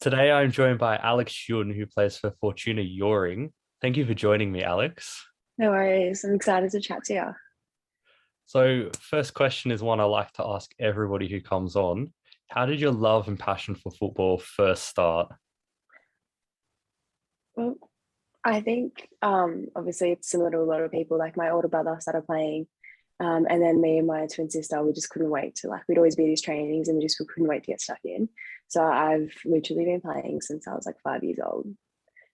Today I'm joined by Alex Huynh, who plays for Fortuna Hjørring. Thank you for joining me, Alex. No worries. I'm excited to chat to you. So, first question is one I like to ask everybody who comes on. How did your love and passion for football first start? Well, I think obviously it's similar to a lot of people. Like my older brother started playing, and then me and my twin sister, we just couldn't wait to we'd always be at these trainings, and we couldn't wait to get stuck in. So I've literally been playing since I was like 5 years old,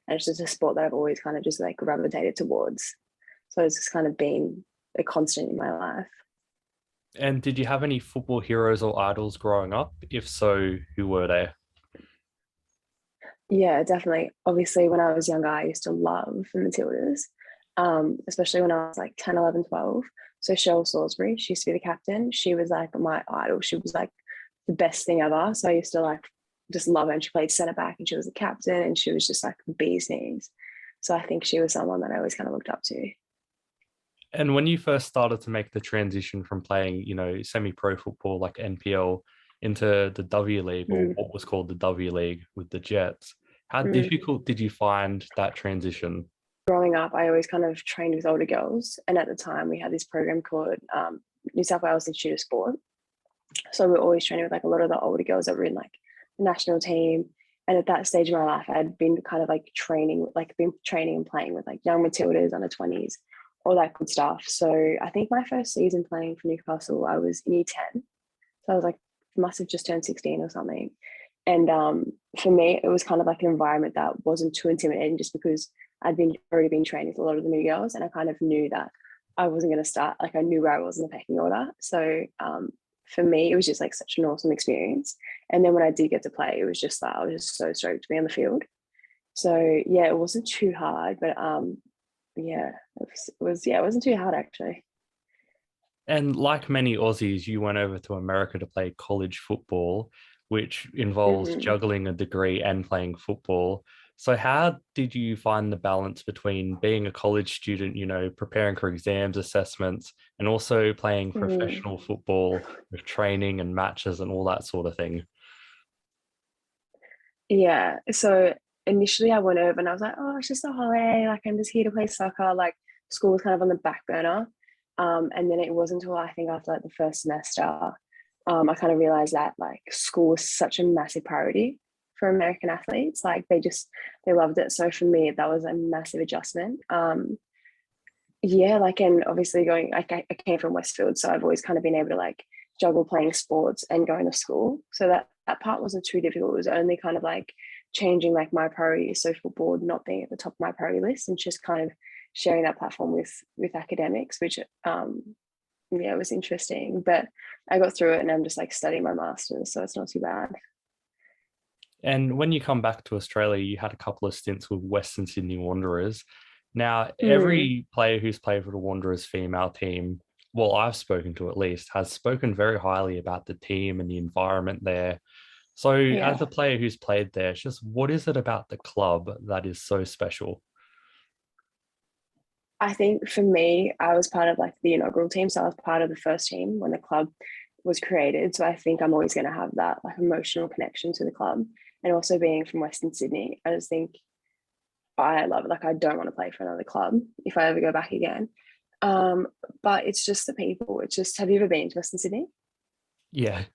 and it's just a sport that I've always kind of just like gravitated towards. So it's just kind of been a constant in my life. And did you have any football heroes or idols growing up? If so, who were they? Yeah, definitely. Obviously, when I was younger, I used to love the Matildas, especially when I was like 10, 11, 12. So Cheryl Salisbury, she used to be the captain. She was like my idol. She was like the best thing ever. So I used to like just love her. And she played centre back and she was the captain and she was just like the bee's knees. So I think she was someone that I always kind of looked up to. And when you first started to make the transition from playing, semi-pro football like NPL into the W League, or Mm. what was called the W League with the Jets, how Mm. difficult did you find that transition? Growing up, I always kind of trained with older girls. And at the time, we had this program called New South Wales Institute of Sport. So we are always training with like a lot of the older girls that were in like the national team. And at that stage of my life, I had been kind of like been training and playing with like young Matildas, under 20s, all that good stuff. So I think my first season playing for Newcastle, I was in year 10. So I was like, must have just turned 16 or something. And for me, it was kind of like an environment that wasn't too intimidating just because already been training with a lot of the new girls. And I kind of knew that I wasn't going to start, like I knew where I was in the pecking order. So for me, it was just like such an awesome experience. And then when I did get to play, it was just like I was just so stoked to be on the field. So yeah, it wasn't too hard, but yeah, it wasn't too hard actually. And like many Aussies, you went over to America to play college football, which involves Mm-hmm. juggling a degree and playing football. So, how did you find the balance between being a college student, preparing for exams, assessments, and also playing Mm-hmm. professional football with training and matches and all that sort of thing? Yeah. So initially I went over and I was like, oh, it's just a holiday. Like I'm just here to play soccer. Like school was kind of on the back burner. And then it wasn't until I think after like the first semester, I kind of realized that like school was such a massive priority for American athletes. Like they loved it. So for me, that was a massive adjustment. Yeah, like, and obviously going, like I came from Westfield, so I've always kind of been able to like juggle playing sports and going to school. So that part wasn't too difficult. It was only kind of like changing like my priorities. So football not being at the top of my priority list and just kind of sharing that platform with academics, which yeah, it was interesting. But I got through it and I'm just like studying my master's, so it's not too bad. And when you come back to Australia, you had a couple of stints with Western Sydney Wanderers. Now, Mm, every player who's played for the Wanderers female team, well, I've spoken to at least, has spoken very highly about the team and the environment there. So, as yeah. a player who's played there, it's just what is it about the club that is so special? I think for me, I was part of like the inaugural team. So I was part of the first team when the club was created. So I think I'm always going to have that like emotional connection to the club. And also being from Western Sydney, I just think I love it. Like I don't want to play for another club if I ever go back again. Um, but it's just the people. It's just, have you ever been to Western Sydney? Yeah.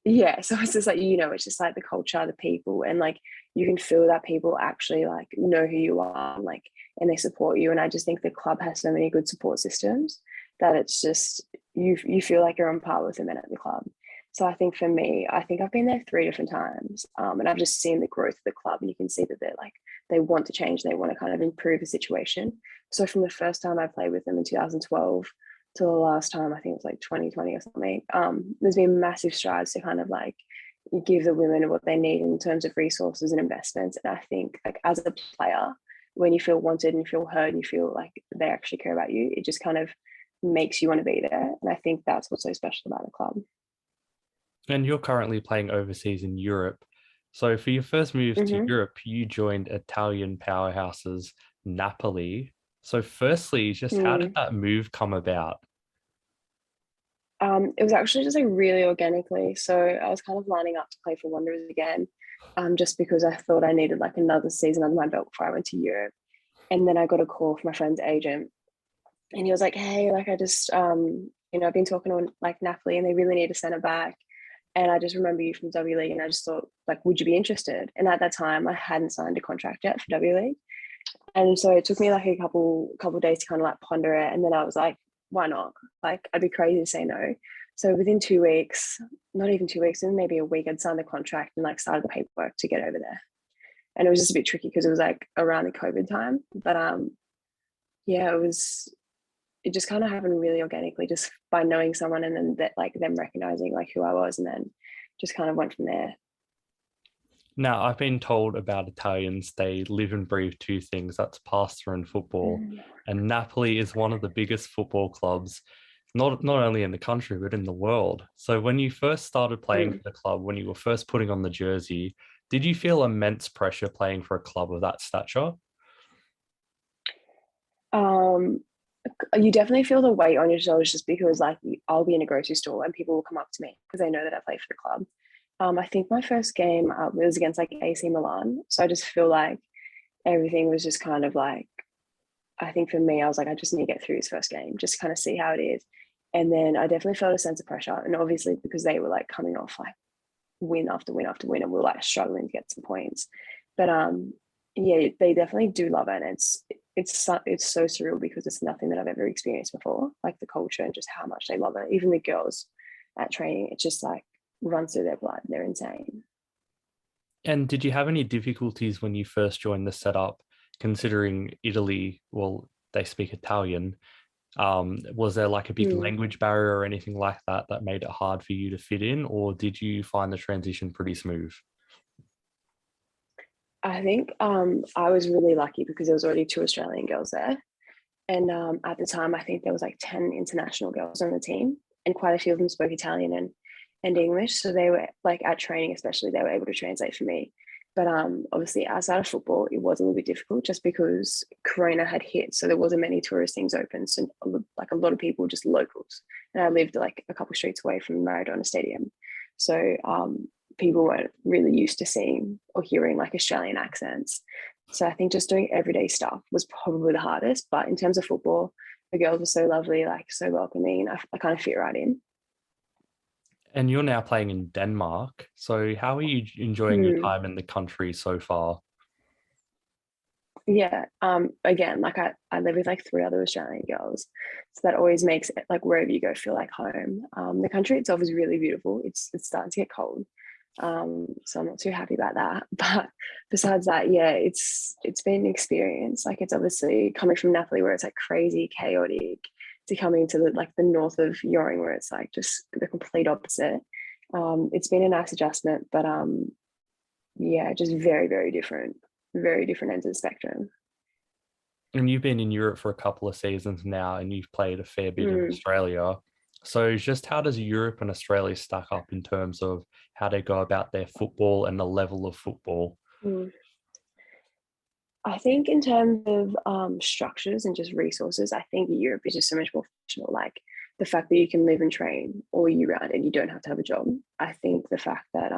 Yeah, so it's just like, it's just like the culture, the people, and like you can feel that people actually like know who you are, like, and they support you. And I just think the club has so many good support systems that it's just you feel like you're on par with the men at the club. So I think for me, I think I've been there 3 different times, and I've just seen the growth of the club, and you can see that they're like they want to change, they want to kind of improve the situation. So from the first time I played with them in 2012 to the last time, I think it was like 2020 or something, there's been massive strides to kind of like give the women what they need in terms of resources and investments. And I think like as a player, when you feel wanted and you feel heard and you feel like they actually care about you, it just kind of makes you want to be there. And I think that's what's so special about a club. And you're currently playing overseas in Europe. So, for your first move to Mm-hmm. Europe, you joined Italian powerhouses Napoli. So, firstly, just how did Mm. that move come about? It was actually just like really organically. So I was kind of lining up to play for Wanderers again, just because I thought I needed like another season under my belt before I went to Europe. And then I got a call from my friend's agent, and he was like, "Hey, like I just, I've been talking to like Napoli, and they really need a centre back. And I just remember you from WLeague, and I just thought, like, would you be interested?" And at that time, I hadn't signed a contract yet for WLeague, and so it took me like a couple of days to kind of like ponder it, and then I was like, why not? Like, I'd be crazy to say no. So within 2 weeks, not even 2 weeks, in maybe a week, I'd signed the contract and like started the paperwork to get over there. And it was just a bit tricky because it was like around the COVID time, but yeah, it just kind of happened really organically, just by knowing someone, and then that like them recognizing like who I was, and then just kind of went from there. Now, I've been told about Italians, they live and breathe two things, that's pasta and football. And Napoli is one of the biggest football clubs, not only in the country, but in the world. So when you first started playing for the club, when you were first putting on the jersey, did you feel immense pressure playing for a club of that stature? Um, you definitely feel the weight on your shoulders, just because like I'll be in a grocery store and people will come up to me because they know that I play for the club. I think my first game was against like AC Milan, so I just feel like everything was just kind of like, I think for me, I was like, I just need to get through this first game, just kind of see how it is. And then I definitely felt a sense of pressure, and obviously because they were like coming off like win after win after win, and we were like struggling to get some points. But yeah, they definitely do love it. And it's so surreal because it's nothing that I've ever experienced before. Like the culture and just how much they love it. Even the girls at training, it's just like runs through their blood. They're insane. And did you have any difficulties when you first joined the setup, considering Italy, well, they speak Italian? Was there like a big Hmm. language barrier or anything like that that made it hard for you to fit in, or did you find the transition pretty smooth? I think I was really lucky because there was already two Australian girls there. And at the time, I think there was like 10 international girls on the team, and quite a few of them spoke Italian and English. So they were like at training, especially, they were able to translate for me. But obviously, outside of football, it was a little bit difficult just because Corona had hit. So there wasn't many tourist things open. So like a lot of people, just locals. And I lived like a couple of streets away from Maradona Stadium. So people weren't really used to seeing or hearing like Australian accents. So I think just doing everyday stuff was probably the hardest. But in terms of football, the girls were so lovely, like so welcoming. I kind of fit right in. And you're now playing in Denmark. So how are you enjoying your Hmm. time in the country so far? Yeah. Again, like I live with like three other Australian girls. So that always makes it like wherever you go feel like home. The country itself is really beautiful. It's starting to get cold. So I'm not too happy about that. But besides that, yeah, it's been an experience. Like it's obviously coming from Napoli where it's like crazy, chaotic, to coming to the north of Hjørring where it's like just the complete opposite. It's been a nice adjustment, but yeah, just very different ends of the spectrum. And you've been in Europe for a couple of seasons now, and you've played a fair bit in Mm, Australia. So just how does Europe and Australia stack up in terms of how they go about their football and the level of football? mm. I think in terms of structures and just resources, I think Europe is just so much more functional. Like the fact that you can live and train all year round and you don't have to have a job. I think the fact that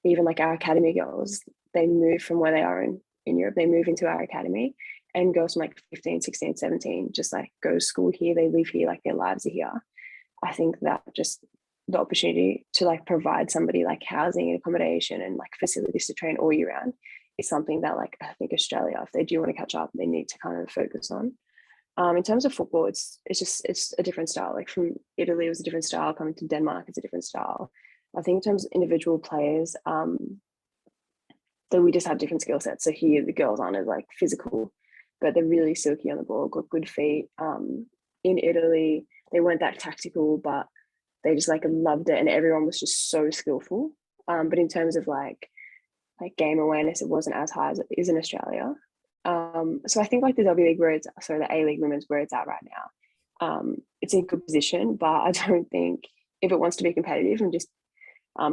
even like our academy girls, they move from where they are in Europe, they move into our academy, and girls from like 15, 16, 17 just like go to school here, they live here, like their lives are here. I think that just the opportunity to like provide somebody like housing and accommodation and like facilities to train all year round is something that like I think Australia, if they do want to catch up, they need to kind of focus on. In terms of football, it's a different style. Like from Italy, it was a different style. Coming to Denmark, it's a different style. I think in terms of individual players, that we just have different skill sets. So here, the girls aren't as like physical, but they're really silky on the ball, got good feet. In Italy, they weren't that tactical, but they just like loved it, and everyone was just so skillful. But in terms of like game awareness, it wasn't as high as it is in Australia. So I think like the W League the A League women's where it's at right now, it's in good position, but I don't think if it wants to be competitive and just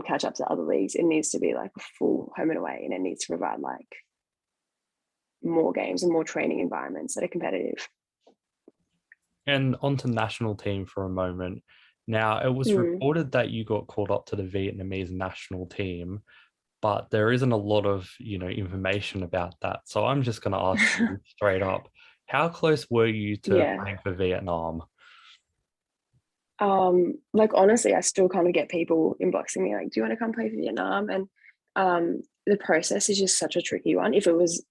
catch up to other leagues, it needs to be like a full home and away, and it needs to provide like more games and more training environments that are competitive. And onto national team for a moment. Now, it was Mm. reported that you got called up to the Vietnamese national team, but there isn't a lot of, information about that. So I'm just going to ask you straight up, how close were you to Yeah. playing for Vietnam? Like honestly, I still kind of get people inboxing me like, "Do you want to come play for Vietnam?" And the process is just such a tricky one. If it was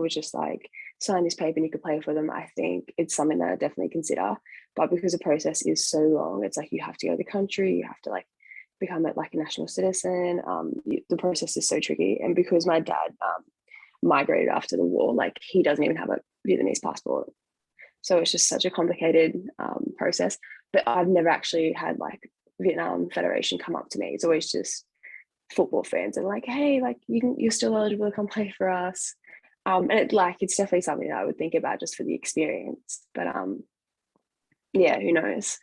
just like sign this paper and you could play for them, I think it's something that I definitely consider. But because the process is so long, it's like you have to go to the country, you have to like become like a national citizen. The process is so tricky, and because my dad migrated after the war, like he doesn't even have a Vietnamese passport, so it's just such a complicated process. But I've never actually had like Vietnam Federation come up to me. It's always just football fans and like, hey, like you're still eligible to come play for us. It's definitely something that I would think about just for the experience. But yeah, who knows?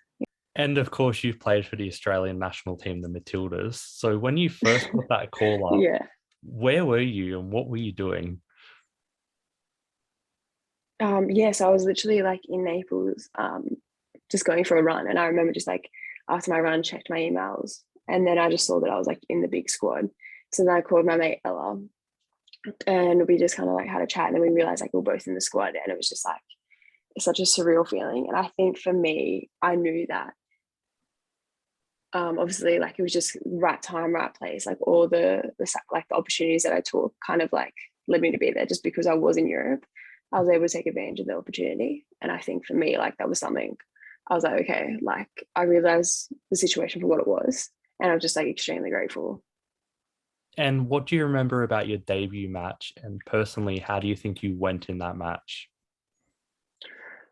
And of course, you've played for the Australian national team, the Matildas. So when you first got that call up, Yeah. where were you and what were you doing? Yeah, so I was literally like in Naples, just going for a run. And I remember just like after my run, checked my emails. And then I just saw that I was like in the big squad. So then I called my mate Ella and we just kind of like had a chat. And then we realized like we were both in the squad. And it was just like such a surreal feeling. And I think for me, I knew that obviously like it was just right time, right place. Like all the opportunities that I took kind of like led me to be there just because I was in Europe. I was able to take advantage of the opportunity. And I think for me, like that was something I was like, okay, like I realized the situation for what it was. And I was just like extremely grateful. And what do you remember about your debut match? And personally, how do you think you went in that match?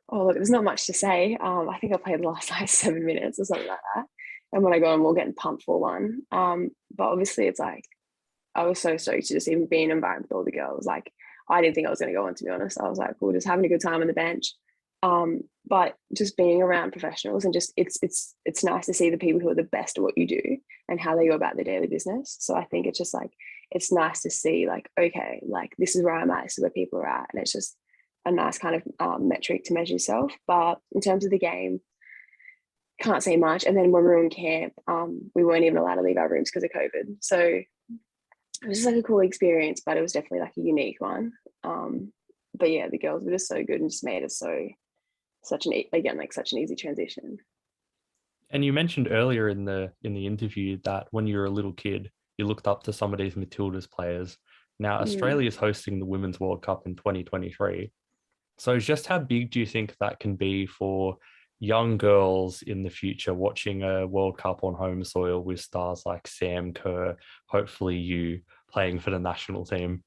Oh, look, there's not much to say. I think I played the last like 7 minutes or something like that. And when I got on, we're getting pumped for one. But obviously, it's like I was so stoked to just even be in an environment with all the girls. Like I didn't think I was going to go on, to be honest. I was like, cool, just having a good time on the bench. But just being around professionals and just it's nice to see the people who are the best at what you do and how they go about their daily business. So I think it's just like it's nice to see like, okay, like this is where I'm at, this is where people are at. And it's just a nice kind of metric to measure yourself. But in terms of the game, can't say much. And then when we were in camp, we weren't even allowed to leave our rooms because of COVID. So it was just like a cool experience, but it was definitely like a unique one. But yeah, the girls were just so good and just made it such an easy transition. And you mentioned earlier in the interview that when you were a little kid, you looked up to some of these Matildas players. Now, Mm. Australia is hosting the Women's World Cup in 2023. So just how big do you think that can be for young girls in the future watching a World Cup on home soil with stars like Sam Kerr, hopefully you playing for the national team?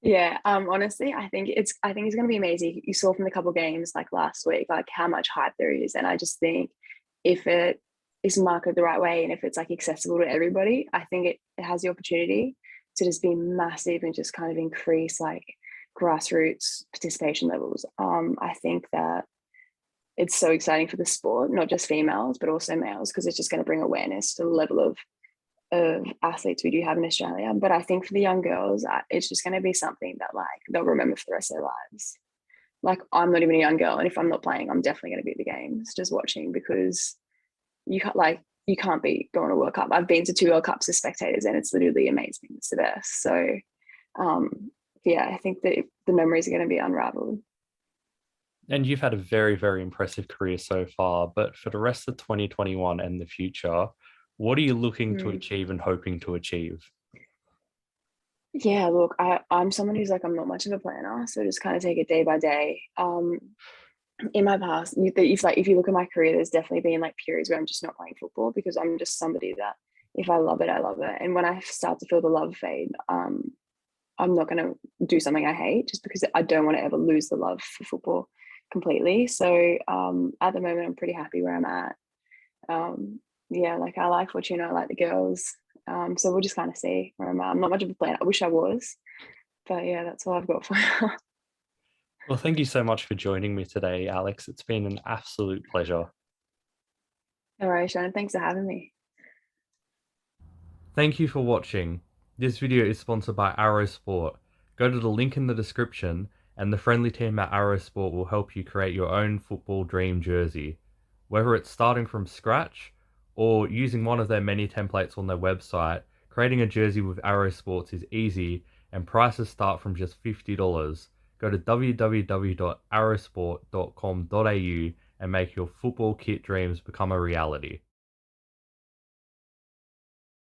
Yeah, honestly, I think it's gonna be amazing. You saw from the couple games like last week, like how much hype there is. And I just think if it is marketed the right way and if it's like accessible to everybody, I think it has the opportunity to just be massive and just kind of increase like grassroots participation levels. I think that it's so exciting for the sport, not just females, but also males, because it's just going to bring awareness to the level of athletes we do have in Australia. But I think for the young girls, it's just going to be something that like they'll remember for the rest of their lives. Like I'm not even a young girl, and if I'm not playing, I'm definitely going to be at the games just watching because you can't be going to World Cup. I've been to 2 World Cups as spectators, and it's literally amazing. It's the best. So yeah, I think that the memories are going to be unraveled. And you've had a very, very impressive career so far, but for the rest of 2021 and the future, what are you looking to Mm. achieve and hoping to achieve? Yeah, look, I'm someone who's like I'm not much of a planner, so just kind of take it day by day. In my past, if you look at my career, there's definitely been like periods where I'm just not playing football because I'm just somebody that if I love it, I love it. And when I start to feel the love fade, I'm not going to do something I hate just because I don't want to ever lose the love for football completely. So at the moment, I'm pretty happy where I'm at. Um, yeah, like I like Fortuna, I like the girls. So we'll just kind of see where I'm at. I'm not much of a planner. I wish I was, but yeah, that's all I've got for now. Well, thank you so much for joining me today, Alex. It's been an absolute pleasure. No worries, Shannon. Thanks for having me. Thank you for watching. This video is sponsored by Arrow Sport. Go to the link in the description and the friendly team at Arrow Sport will help you create your own football dream jersey. Whether it's starting from scratch or using one of their many templates on their website, creating a jersey with Arrow Sports is easy and prices start from just $50. Go to www.arrowsport.com.au and make your football kit dreams become a reality.